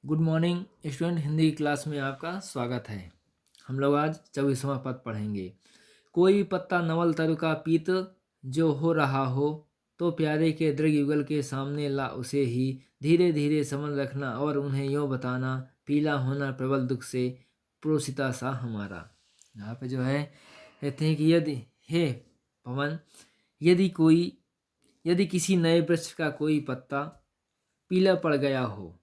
Good morning student. Hindi class में आपका स्वागत है। हम लोग आज 24वां पद पढ़ेंगे। कोई पत्ता नवल तरु का पीत जो हो रहा हो, तो प्यारे के दृढ़ युगल के सामने ला उसे ही। धीरे धीरे समझ रखना और उन्हें यूँ बताना, पीला होना प्रबल दुख से प्रोसिता सा हमारा। यहाँ पे जो है कहते हैं कि यदि हे पवन, यदि किसी नए वृक्ष का कोई पत्ता पीला पड़ गया हो,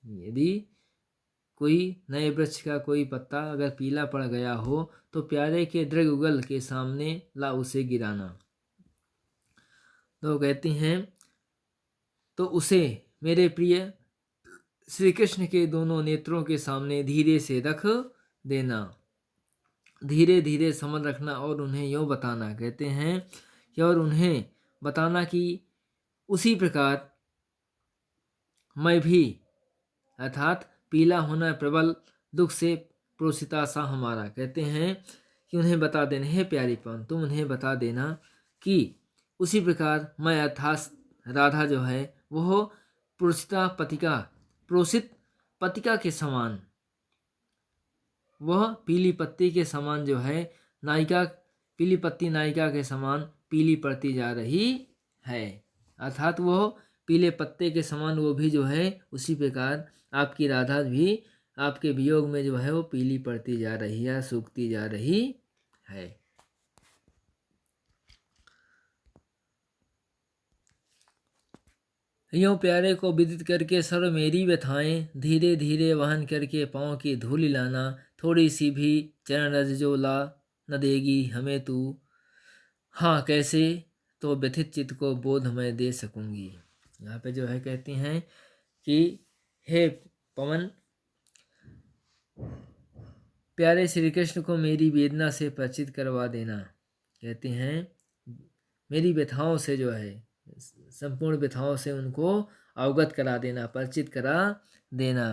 यदि कोई नए वृक्ष का कोई पत्ता अगर पीला पड़ गया हो, तो प्यारे के दृढ़ युगल के सामने ला उसे गिराना। तो कहती हैं तो उसे मेरे प्रिय श्री कृष्ण के दोनों नेत्रों के सामने धीरे से रख देना। धीरे धीरे समझ रखना और उन्हें यूँ बताना। कहते हैं कि और उन्हें बताना कि उसी प्रकार मैं भी, अर्थात पीला होना प्रबल दुख से प्रोसिता सा हमारा। कहते हैं कि उन्हें बता देना, हे प्यारीपन तुम उन्हें बता देना कि उसी प्रकार मैं, अर्थात राधा जो है वह प्रोसित पतिका के समान, वह पीली पत्ती के समान जो है नायिका, पीली पत्ती नायिका के समान पीली पड़ती जा रही है। अर्थात वह पीले पत्ते के समान वो भी जो है उसी प्रकार आपकी राधा भी आपके वियोग में जो है वो पीली पड़ती जा रही है, सूखती जा रही है। यूँ प्यारे को विदित करके सर्व मेरी व्यथाएं, धीरे धीरे वहन करके पाँव की धूलि लाना। थोड़ी सी भी चरण रज जो ला न देगी हमें तू, हाँ कैसे तो व्यथित चित्त को बोध मैं दे सकूंगी। यहाँ पे जो है कहती हैं कि हे पवन, प्यारे श्री कृष्ण को मेरी वेदना से परिचित करवा देना। कहते हैं मेरी व्यथाओं से जो है, संपूर्ण व्यथाओं से उनको अवगत करा देना, परिचित करा देना।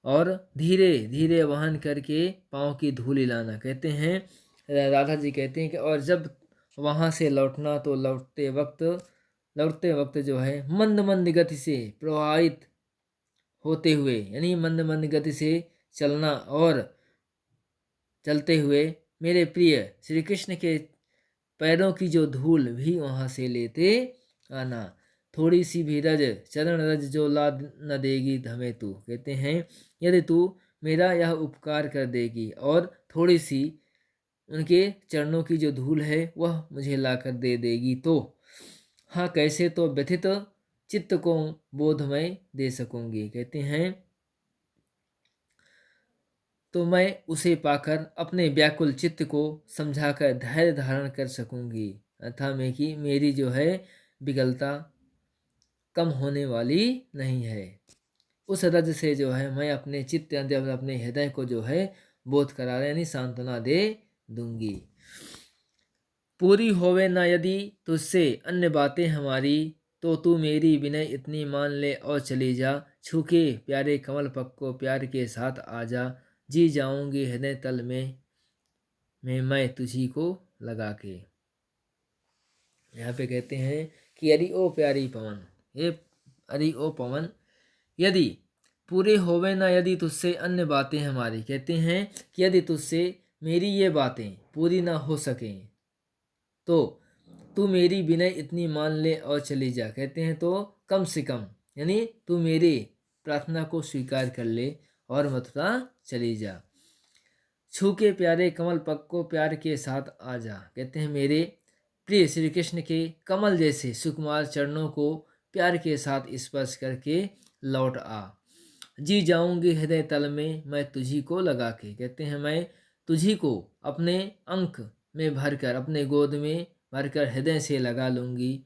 और धीरे धीरे वहन करके पाँव की धूलि लाना। कहते हैं राधा जी कहते हैं कि और जब वहाँ से लौटना तो लौटते वक्त जो है मंद मंद गति से प्रवाहित होते हुए, यानी मंद मंद गति से चलना और चलते हुए मेरे प्रिय श्री कृष्ण के पैरों की जो धूल भी वहाँ से लेते आना। थोड़ी सी भी चरण रज जो ला न देगी हमें तू। कहते हैं यदि तू मेरा यह उपकार कर देगी और थोड़ी सी उनके चरणों की जो धूल है वह मुझे ला कर दे देगी, तो हाँ कैसे तो व्यथित चित्त को बोधमय दे सकूंगी। कहते हैं तो मैं उसे पाकर अपने व्याकुल चित्त को समझाकर धैर्य धारण कर सकूंगी। अर्थात में कि मेरी जो है विकलता कम होने वाली नहीं है। उस रज से जो है मैं अपने चित्त अपने हृदय को जो है बोध करा यानी सांत्वना दे दूंगी। पूरी होवे ना यदि तुझसे अन्य बातें हमारी, तो तू मेरी विनय इतनी मान ले और चली जा। छूके प्यारे कमल पक को प्यार के साथ आजा। जी जाऊंगी हृदय तल में मैं तुझी को लगा के। यहाँ पे कहते हैं कि अरे ओ प्यारी पवन, हे अरे ओ पवन, यदि पूरे होवे ना यदि तुझसे अन्य बातें हमारी। कहते हैं कि यदि तुझसे मेरी ये बातें पूरी ना हो सकें, तो तू मेरी विनय इतनी मान ले और चली जा। कहते हैं तो कम से कम यानी तू मेरी प्रार्थना को स्वीकार कर ले और मथुरा चली जा। छू के प्यारे कमल पग को प्यार के साथ आ जा। कहते हैं मेरे प्रिय श्री कृष्ण के कमल जैसे सुकुमार चरणों को प्यार के साथ स्पर्श करके लौट आ। जी जाऊंगी हृदय तल में मैं तुझी को लगा के। कहते हैं मैं तुझी को अपने अंक में भरकर, अपने गोद में भरकर हृदय से लगा लूंगी